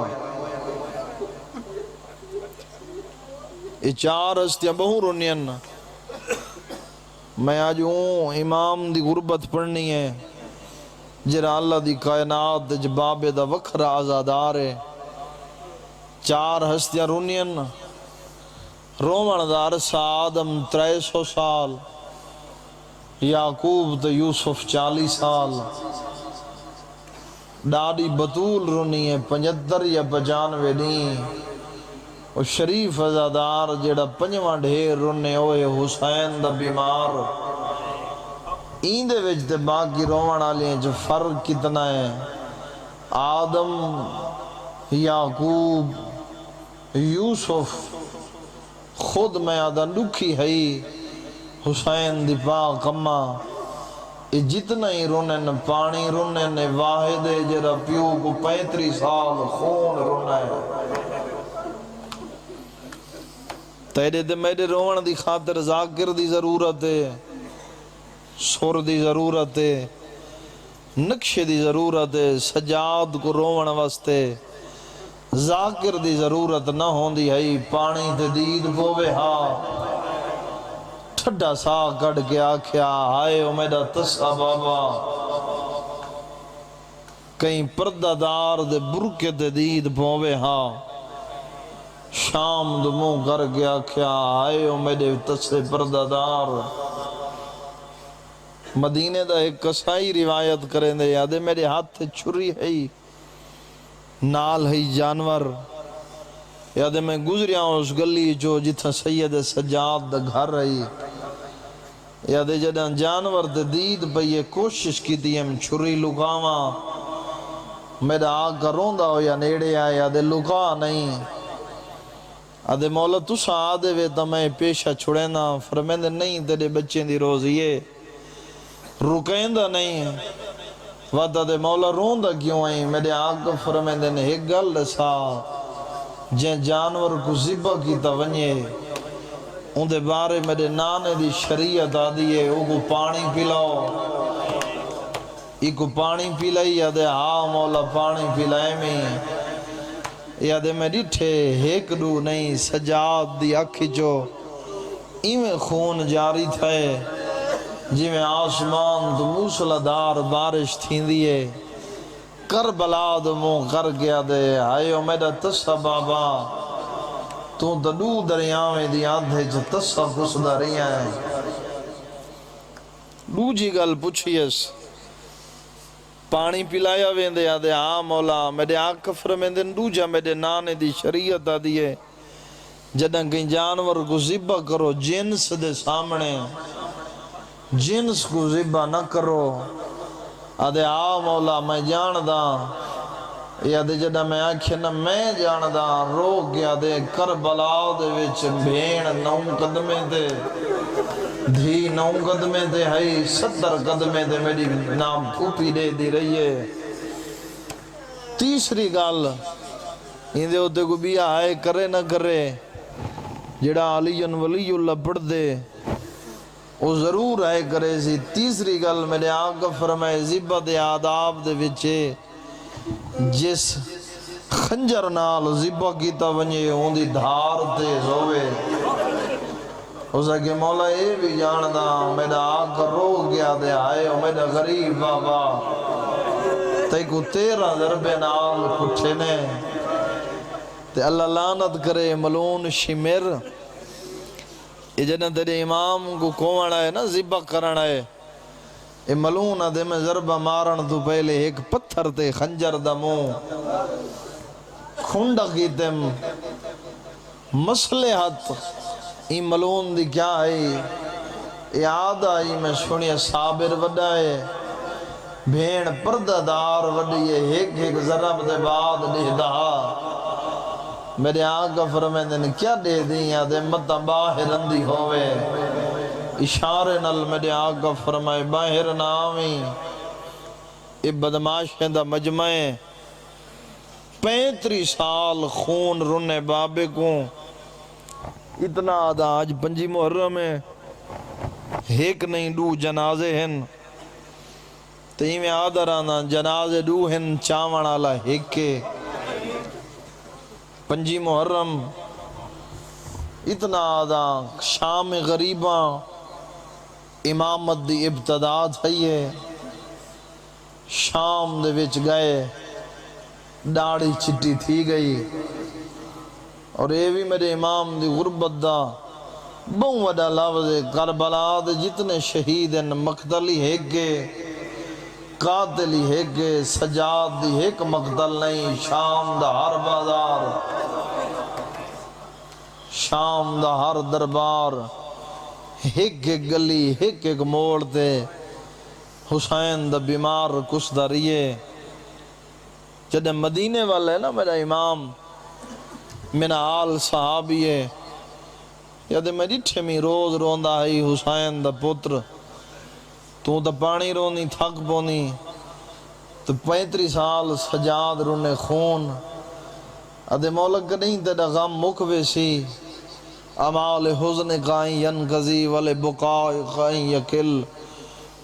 یہ 4 ہستیاں بہو رونین میں آج ہوں امام دی غربت پڑھنی ہے جرا اللہ دی کائنات جبابے دا وکھرا آزادار ہے. چار ہستیاں رونین رومن دا عرصہ آدم 300 سال، یعقوب تے یوسف 40 سال، ڈاڈی بطول رونی ہے 75 یا 95 نہیں. وہ شریف ازادار جڑا پنجواں ڈھیر رونے ہوئے حسین دا بیمار. ایندے وچ تے باقی رومن والے جو فرق کتنا ہے، آدم، یعقوب، یوسف، خود میں آدھا لکھی ہے حسین دی پاک اماں. یہ جتنا ہی رونے پانی رونے نے واحد ہے جڑا پیو کو 35 سال خون رونا ہے. تیرے تے میرے روان دی خاطر ذاکر دی ضرورت ہے، سر دی ضرورت ہے، نقشے دی ضرورت ہے. سجاد کو روان واسطے ذاکر دی ضرورت نہ ہوندی ہے. پانی تے دید پوے ہاں ٹھڈا سا کڑ کے آکھیا ہائے او میرا تسا بابا. کہیں پردہ دار دے برکے تے دید پوے ہاں شام دو منہ کر کے آکھیا ہائے او میرے تسے پردہ دار. مدینے دا ایک قصائی روایت کریں دے یادے میرے ہاتھ چھری ہے نال ہے جانور. یادے میں گزریا ہوں اس گلی جو جتھا سید سجاد دا گھر رہی. یادے جدہ جانور دے دید پہ یہ کوشش کی تھی ہم چھری لکاواں. میرا آقا روندہ ہو یا نیڑے آئے یادے لکا نہیں. آدھے مولا تُسا آدھے وے تا میں پیشہ چھڑینا. فرمیندے نہیں تیرے بچے دی روزیے رکیندہ نہیں. وعدہ دے مولا روندہ کیوں آئیں. میرے آقا فرمیندے نے ایک گل سا جن جانور کو ذبح کی تونیے ان دے بارے میرے نانے دی شریعت آدھیے او کو پانی پلاؤ. ایک پانی پلائی یادے ہاں مولا پانی پلائے میں یادے میں ڈٹھے ایک دو نہیں. سجاد دی اکھی جو ایمیں خون جاری تھے جی میں آسمان تو موسلادار بارش تھین دیئے. کربلا دو منہ کر گیا دے ہائے او میرا تسا بابا تو دو دریاویں دی آدھے جو تسا کس دریاں ہیں. دو جی گل پوچھئیس پانی پلایا ویندے آدھے ہاں مولا. میرے آقا فرمیندے دو جا میرے نانے دی شریعت آدھیے جدہ کہیں جانور کو ذبح کرو جنس دے سامنے جنس کو ذبح نہ کرو. آدھے ہاں مولا میں جاندہ. یادے جدہ میں آکھے نہ میں جاندہ رو گیا دے کربلا دے وچ بھین 9 قدمے دے دھی 9 قدمے دے ہے 70 قدمے دے میری نام پھوپی دے دی رہی ہے. تیسری گال اندے ہوتے کو بھی آئے کرے نہ کرے جڑا علی ولی اللہ پڑھ دے وہ ضرور آئے کرے سی. تیسری گل میرے آقا فرمائے ذبح دے آداب دے وچے جس خنجر نال ذبح کیتا ونجے ہوں دی دھار تیز ہوئے. اس کہ مولا اے بھی جاندہ میرا آقا رو گیا دے آئے او میرا غریب بابا تے کو 13 ضربے نال کٹھے نے. تے اللہ لعنت کرے ملون شمر یہ جنہ تیرے امام کو کھوانا ہے نا ذبح کرنا ہے یہ ملون دے میں ضربہ مارن تو پہلے ایک پتھر تے خنجر دا منہ کھنڈا کی تم مصلحت ای ملون دی کیا ہے یہ آدھا ہی میں سنیا صابر وڈا ہے بھین پردہ دار وڈی ہے ایک ضرب دے بعد دہدہا. میرے آقا فرمیندے نے کیا دے دیا دے مطا باہر اندھی ہوئے. اشارے نل میرے آقا فرمائے باہر نامی یہ بدماشیں دا مجمع 35 سال خون رونے بابے کو اتنا آدھا آج 5 محرم ہے ایک نہیں 2 جنازے ہیں تیم آدھا رانا جنازے 2 ہیں چاوان آلہ ایک کے 5 محرم اتنا آدھا شام غریباں امامت دی ابتدا تھئی ہے شام دے وچ گئے داڑھی چٹی تھی گئی اور یہ بھی میرے امام دی غربت دا بہت وڈا لفظ ہے کربلا دے جتنے شہید ہیں مقتلی ہے گے قاتلی ہے گے سجاد دی ایک مقتل نہیں شام دا ہر بازار شام دا ہر دربار ایک گلی ایک موڑ تے حسین دا بیمار کچھ دا رہیے جدے مدینے والے نا میرا امام میرا آل صحابی ہے یادے میری ٹھمی روز روندہ ہے حسین دا پتر تو دا پانی رونی تھک پونی تو 35 سال سجاد رونے خون ادھے مولک نہیں تیرا غم مکوے سی امال حزن قائیں ینقضی والے بقاء قائیں یکل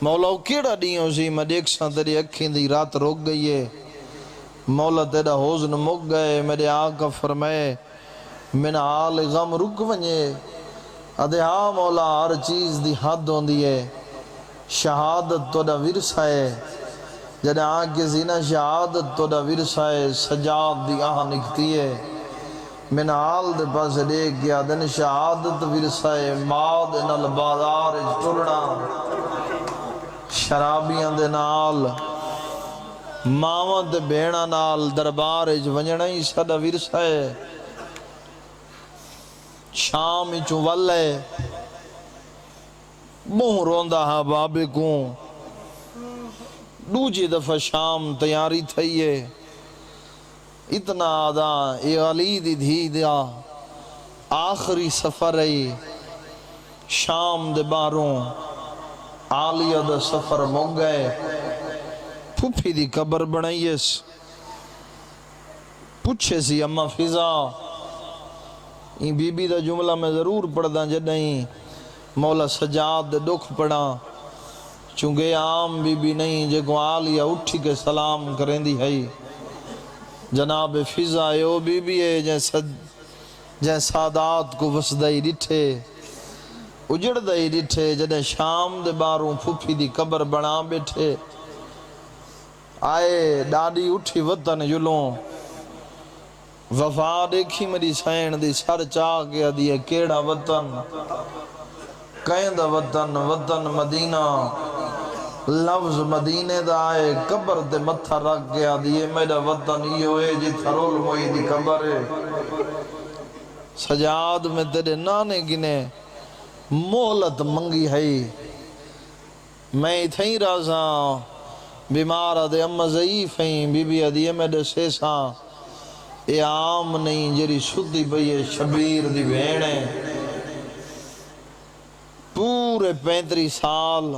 مولا کیڑا دیوں سی میں دیکھ ساں تیری اکھیں دی رات روک گئی ہے مولا تیرا حزن مک گئے میرے آقا فرمائے من حال غم رک ونجے ادھے ہاں مولا ہر چیز دی حد ہوں دی ہے شہادت تو دا ورثہ ہے جدے آنکھ زینہ شہادت تو دا ورثہ ہے سجاد دی آہ نکتی ہے من حال دے پاس دیکھ گیا دن شہادت ورثہ ہے ماد نال بازار ٹرنا شرابیاں دے نال ماواں دے بیڑا نال دربار ونجنا ہی سدا ورثہ ہے شام چوں ول ہے منہ روندہ ہاں بابے کو دوجی دفعہ شام تیاری تھئی ہے اتنا آدھا اے علی دی دھی دیا آخری سفر ہے شام دے باروں عالیہ دا سفر مک گئے پھوپھی دی قبر بنائیس پوچھے سی اماں فضا این بی بی دا جملہ میں ضرور پڑھ دا جدائیں مولا سجاد دے دکھ پڑھا چونکہ عام بی بی نہیں جے کو عالیہ اٹھی کے سلام کریں دی ہے جناب فضا او بی بی ہے جن سادات کو وسدائی ڈٹھے اجڑ دائی ڈٹھے جدے شام دے باروں پھوپھی دی قبر بنا بیٹھے آئے ڈاڈی اٹھی وطن جلوں وفا دیکھی میری سین دی سر چاہ گیا دیئے کیڑا وطن کہیں دا وطن وطن مدینہ لفظ مدینے دا آئے قبر دے متھا رکھ گیا دیئے میرا وطن یہ ہوئے جی تھرول موئی دی قبر ہے سجاد میں تیرے نانے گنے مہلت منگی ہے میں اتھائی رازاں بیمار دے اما ضعیف ہیں بی بی ادیے میں دے سیساں اے عام نہیں جری سدی بھئیے شبیر دی بھیڑیں پورے 35 سال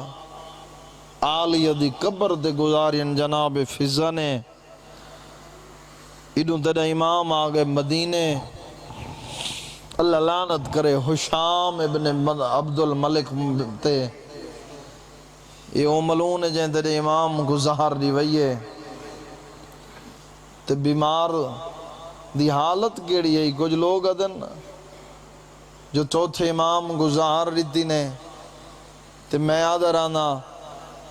عالیہ دی قبر دے گزارین جناب فضا نے ادھوں تیرا امام آگئے مدینے اللہ لعنت کرے حشام ابن عبد الملک تے یہ اوملون جائیں تیرے امام گزار دی وئیے تے بیمار دی حالت کیڑی ہے کچھ لوگ ادن جو چوتھے امام گزار رہتی نے تے میں آدھر آنا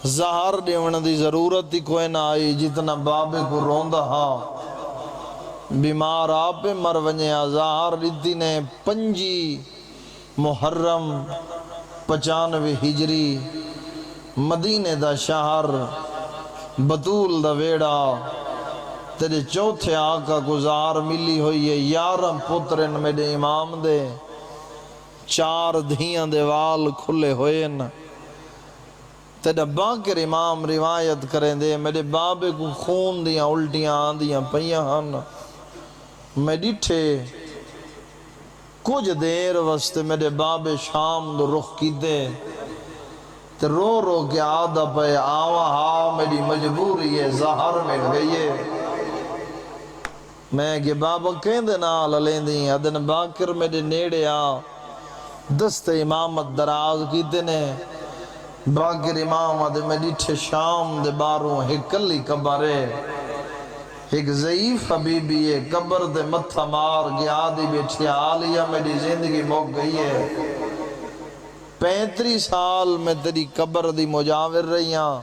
زہر دیونا دی ضرورت ہی کوئی نہ آئی جتنا بابے کو روندہ ہاں بیمار آپ مر ونیا زہر رہتی نے 5 محرم 95 ہجری مدینے دا شہر بطول دا ویڑا تیرے چوتھے آقا گزار ملی ہوئی ہے 11 پترن میرے امام دے 4 دھیاں دے وال کھلے ہوئے تیرے باقر امام روایت کریں دے میرے بابے کو خون دیاں الٹیاں آندیاں پیاں ہن میں ڈٹھے کچھ دیر وستے میرے بابے شام دو رخ کی دے تے رو رو کے آدھا پہ آوہ ہاں میری مجبوری ہے زہر مل گئی ہے میں کہ بابا کہیں دے نال لیں دیں ادن باکر میرے نیڑے آ دست امامت دراز کی دینے باکر امام آدھے میں ڈٹھے شام دے باروں ایک کلی قبرے ایک ضعیف حبیبی ہے قبر دے متھا مار گیا آدھی بیٹھی عالیہ میری زندگی موک گئی ہے 35 سال میں تیری قبر دی مجاور رہی ہاں،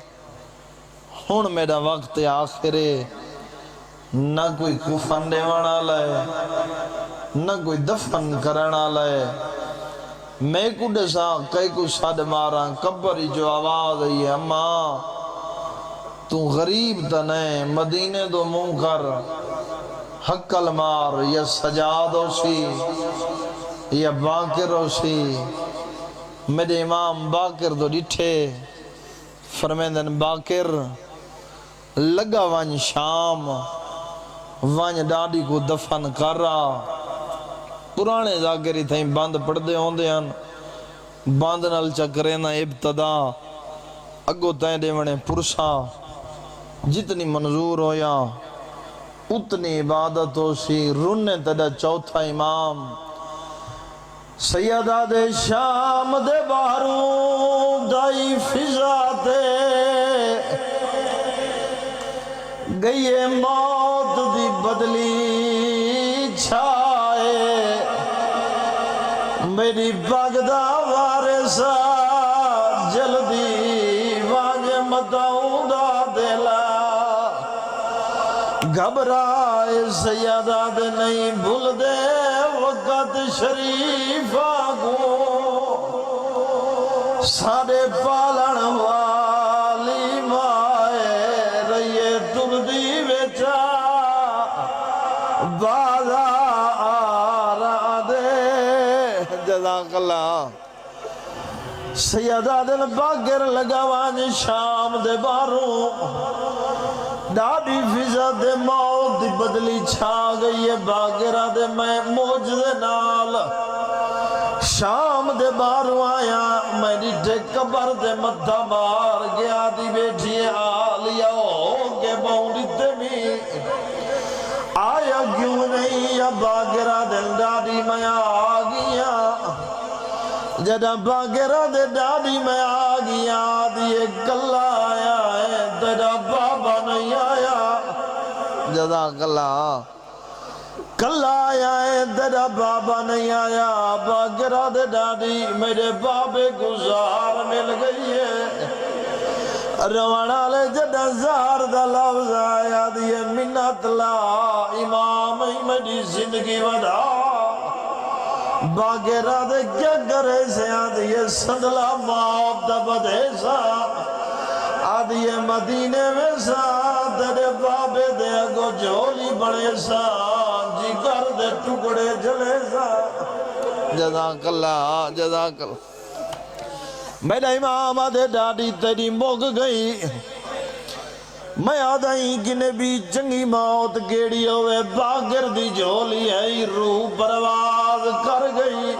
ہن میرا وقت آخرے، نہ کوئی کفن دیوانا لائے نہ کوئی دفن کرانا لائے، میں کو دسا کئی کو ساڑھ مارا قبری جو آواز ہے اماں تو غریب تنے مدینے دو منہ کر حقل مار، یا سجاد ہو سی یا باقر ہو سی، میرے امام باقر دو ڈٹھے فرمیندن باقر لگا وان شام وان ڈاڈی کو دفن کر رہا، پرانے ذاکری تھیں بند پڑھ دے ہوں دے ہن، بند نل چکرے نہ ابتدا اگو تین دے ونے پرسا، جتنی منظور ہو یا اتنی عبادت ہو سی، رونے تیرا چوتھا امام سیدہ دے شام دے باروں دائی فضا تے گئیے موت دی بدلی چھائے، میری بغدہ وارثہ جلدی واج مدعوں دا دلا، گھبرائے سیدہ دے نہیں بھول دے وقت شریفہ کو، سارے پالن والی مائے رہیے تردی بیچا بازا آرہ دے، جزاک اللہ۔ سیدہ دل باگر لگاوان شام دے باروں، ڈاڈی فضا دے موت دی بدلی چھا گئی ہے، باگرہ دے میں موج دے نال شام دے باروں آیا، میں ڈٹھے قبر دے مدھا مار گیا دی بیٹھی آلیا ہو کے باؤں میں آیا کیوں نہیں، یا باگرہ دے ڈاڈی میں آگیا، جدہ باگرہ دے ڈاڈی میں آگیا دیئے کلا آیا ہے تیرا بابا نہیں آیا، جزاک اللہ، کلا آیا ہے تیرا بابا نہیں آیا، باگرہ دے ڈاڈی میرے بابے گزار مل گئی ہے، روانا لے جدہ زار دا لفظ آیا دیئے منت لا امام میری زندگی ودا، باگرہ دے کیا کرے سے آدھیے سندلا موت دا بدے سا، آدھیے مدینے میں سا تیرے بابے دے گو جھولی بڑے سا، جگر دے ٹکڑے جلے سا، جزاک اللہ جزاک اللہ۔ میرا امام آدھے ڈاڈی تیری موگ گئی، میں آدھائی کہ نبی چنگی موت گیڑی ہوئے، باگر دی جھولی ہے روح پرواز کر گئی،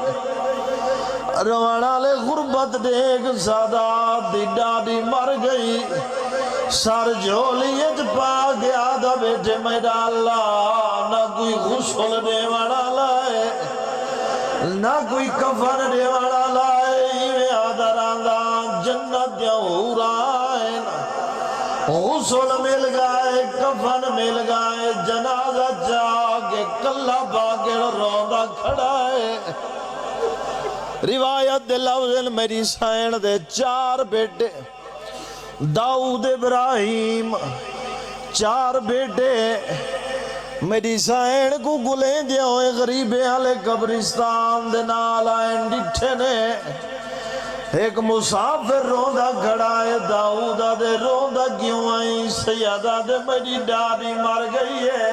روانا لے غربت دیکھ سادات دی ڈاڈی مر گئی، سار جھولی اج پا گیا دا بیٹے میرا اللہ، نہ کوئی غسل دیوانا لائے نہ کوئی کفن دیوانا لائے، میں آدھا راندہ جنت یا ہورائن، غسل مل گئے کفن مل گئے، جنازہ جاگے کلہ باگر روندہ کھڑا ہے، روایت دے لفظ میری سائن دے 4 بیٹے، داؤد ابراہیم 4 بیٹے، میری سائن کو گلیں دیا ہوئے غریبے والے قبرستان دے نال آئیں ڈٹھے نے، ایک مسافر روندہ کھڑا ہے، داؤدہ دے روندہ کیوں آئیں، سیدہ دے میری ڈاڈی مر گئی ہے،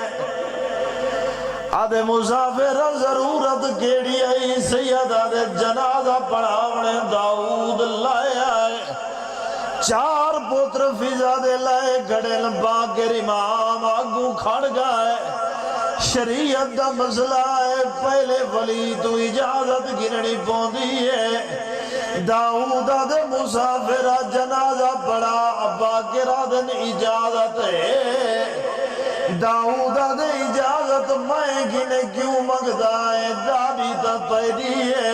آدھے مسافر ضرورت کیڑی آئی، سیدہ دے جنازہ پڑھاونے داؤد لائے آئے، 4 پتر فضا دے لائے گھڑے باگر امام آگوں کھڑ گئے، شریعت دا مسئلہ ہے، پہلے ولی تو اجازت گرنی پوندی ہے، داؤدہ دے مسافرہ جنازہ پڑھا باگرہ دن اجازت ہے، داؤدہ دے اجازت میں گنے کیوں مگدہ ہے، ڈاڈی تا تیری ہے،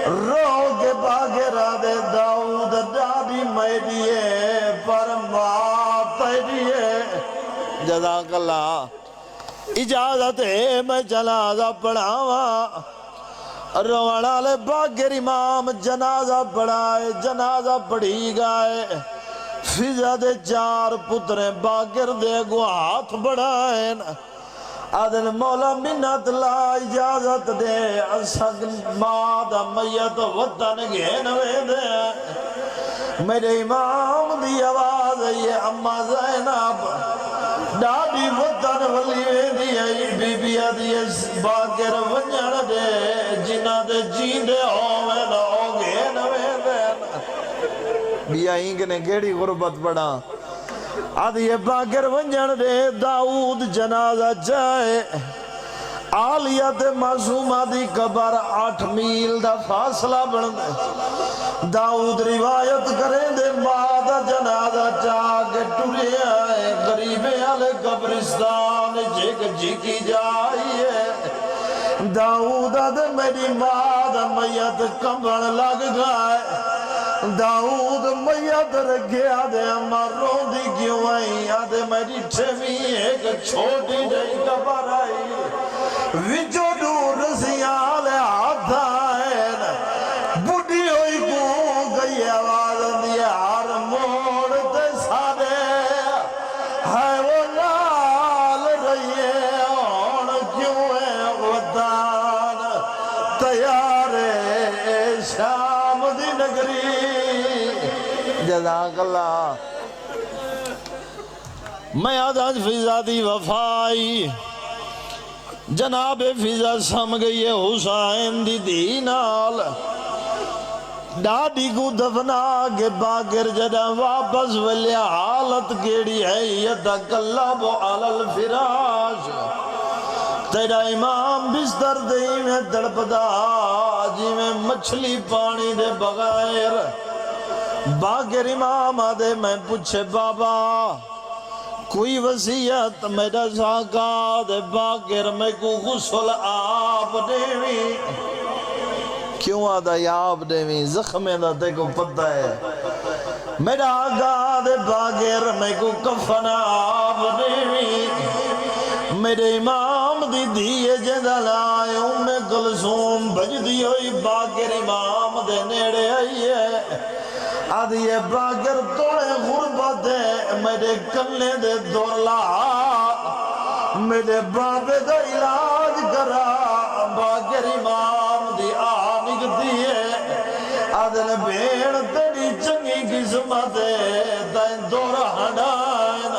رو کے باگرہ دے داؤد ڈاڈی میری ہے، پر ماں تیری ہے، جزاک اللہ، اجازت ہے میں جنازہ پڑھاواں، روانہ لے باگر امام جنازہ پڑھائے، جنازہ پڑھی گائے، فضا دے 4 پتریں باگر دے گو ہاتھ بڑھائے، آدھن مولا منت لا اجازت دے، اسگ مادہ میت وطن گھینوے دے، میرے امام دی آواز ہے یہ اممہ زینب ڈاڈی وطن ولیوے دی ہے بی بی آدھی باگر ونجن دے جنہ دے جیندے ہوئے نہ ہوگے نوے دے بیا ہینگنے گیڑی غربت بڑا آدھی باگر ونجن دے داؤد جنازہ جائے آلیت معصومہ دی قبر 8 میل دا فاصلہ بڑھ دے داؤد روایت کریں دے مادہ جنازہ چاک ٹورے آئے غریبے آلے قبرستان جھک جھکی جائیے داؤد دے میری مادہ میت کمبڑ لگ گئے داؤد میت رکھے آدھے امار رو دی کیوں آئی آدھے میری ٹھیمی ایک چھوٹی جائی قبر آئی وچو دور سیال ہاتھ آئین بڑی ہوئی کو گئی آواز دیا ہر موڑ تے سارے ہے وہ نال رہیے اور کیوں ہے وطان تیار شام دی نگری جزاک اللہ میں آدھاج فضا دی وفائی جناب فضا سم گئی ہے حسین دی دینال ڈاڈی کو دفنا کے باگر جڑا واپس ولی حالت کیڑی ہے یتقلب علی الفراش تیرا امام بستر دے میں تڑپدا جی میں مچھلی پانی دے بغیر باگر امام آدھے میں پوچھے بابا کوئی وصیت میرا ساکا دے باگر میں کو غسل آپ دیوی کیوں آدھا یا آپ دیوی زخمیں دا تے کو پتہ ہے میرا آقا دے باگر میں کو کفن آپ دیوی میرے امام دی دیئے جدل آئے ام کلثوم بج دی ہوئی باگر امام دے نیڑے آئی ہے آدھی یہ باگر توڑے غربت ہے میرے کلے دے دورلا میرے بابے دا علاج کرا باگر امام دی آنگ دیئے آدھن بھیڑ تیری چنگی قسمت ہے دائن دورا ہڈائن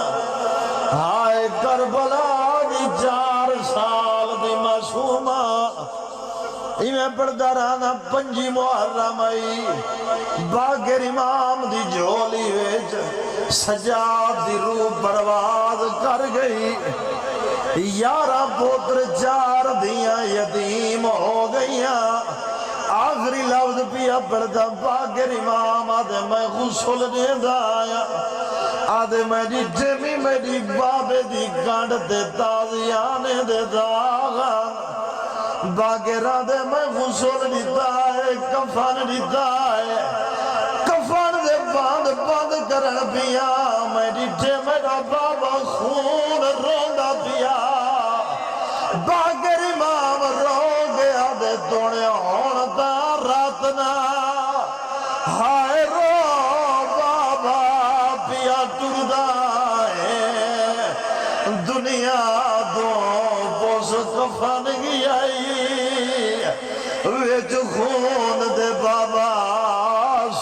ہائے کربلا دی 4 سال دی معصومہ میں پڑھتا رہنا 5 محرم آئی باگر امام دی جھولی ویچ سجاد دی روح پرواز کر گئی 11 پوتر 4 دیاں یتیم ہو گئیاں آخری لفظ پیا پڑھتا باگر امام آدھے میں غسل دے دایا آدھے میں جمی میری بابے دی گانڈ دے تازیانے دے داغا باگرہ دے میں غسل دیتا ہے کفن دیتا ہے کفن دے باند کرن پیا میں دیتے میرا بابا خون روندا پیا باگر امام رو گیا دے توڑے ہونتا راتنا ہائے رو بابا پیا ٹردہ ہے دنیا دو بوس کفن گیا ویچ خون دے بابا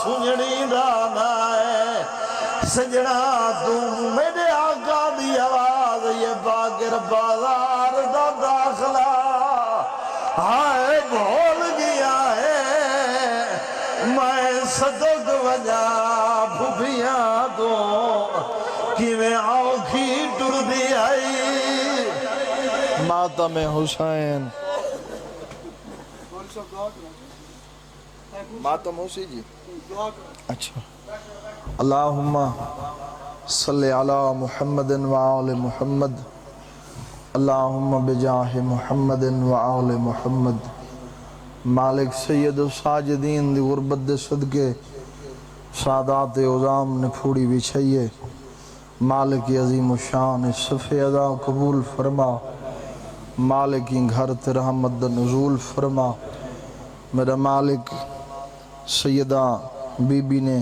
سنجڑی دانا ہے سجڑا تم میرے آقا دی آواز یہ باگر بازار دا داخلہ ہائے بھول گیا ہے میں صدق وجہ بھوبیاں دو کہ میں آنکھی ٹر دی آئی ماتم حسین ماتم حسین جی اچھا اللہم صلی علی محمد وآل محمد اللہم بجاہ محمد وآل محمد مالک سید و ساجدین دی غربت دے صدقے سادات عظام نے پھوڑی بچھئیے مالک عظیم و شان صفِ ادا قبول فرما مالکی گھر تے رحمت دا نزول فرما میرا مالک سیدہ بی بی نے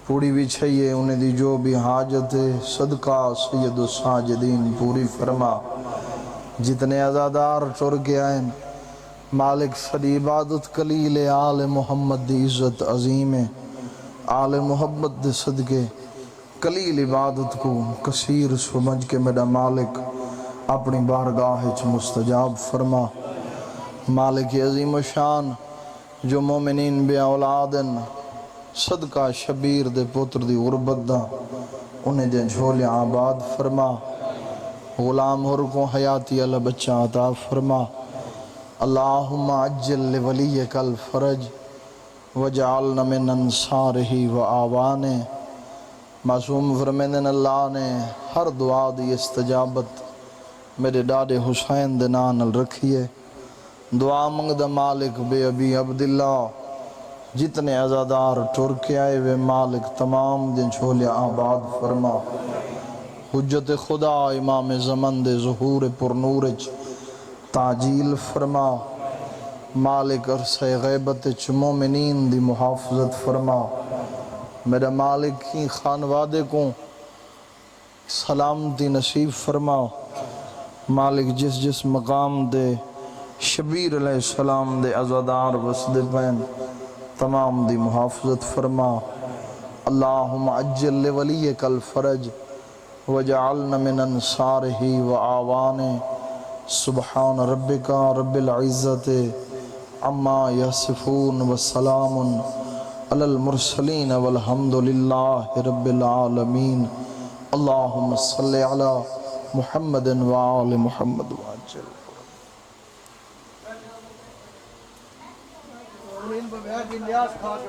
پوری بچھائیے انہیں دی جو بھی حاجت ہے صدقہ سید الساجدین پوری فرما جتنے عزادار ٹر کے آئیں مالک سری عبادت کلیل آل محمد دی عزت عظیم ہے آل محمد دے صدقے کلیل عبادت کو کثیر سمجھ کے میرا مالک اپنی بارگاہ وچ مستجاب فرما مالک عظیم و شان جو مومنین بے اولادن صدقہ شبیر دے پتر دی غربت دا انہیں دے جھولے آباد فرما غلام ہر کو حیاتی اللہ بچہ عطا فرما اللہم عجل لولیک الفرج وجعلنا من انصارہی و آوانے معصوم فرمیندن اللہ نے ہر دعا دی استجابت میرے ڈاڈے حسین دے نال رکھیے دعا منگ دا مالک بے ابی عبداللہ جتنے عزادار ٹر کے آئے وے مالک تمام دن چھولے آباد فرما حجت خدا امام زمن دے ظہور پر نورج تعجیل فرما مالک عرصہ غیبت مومنین دی محافظت فرما میرا مالک کی خانوادے کو سلامتی نصیب فرما مالک جس جس مقام دے شبیر علیہ السلام دے عزادار وسد پین تمام دی محافظت فرما اللہم عجل لولیک الفرج وجعلنا من انصارہی و آوانے سبحان ربک رب العزت عما یصفون وسلام علی المرسلین والحمدللہ رب العالمین اللہم صلی علی محمد وآل محمد وعجل ان پر بیٹھ کی نیاز کھا کے